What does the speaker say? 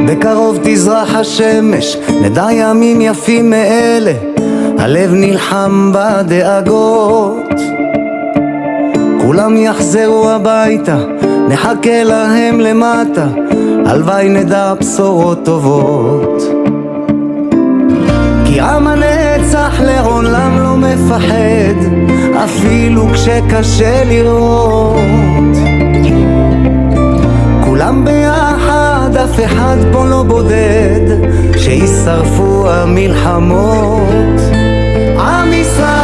בקרוב תזרח השמש, נדע ימים יפים מאלה, הלב נלחם בדאגות. כולם יחזרו הביתה, נחכה להם למטה, הלוואי נדע בשורות טובות. כי עם הנצח לעולם לא מפחד, אפילו כשקשה לראות. כולם ביחד, אף אחד פה לא בודד, שישרפו המלחמות. עם ישראל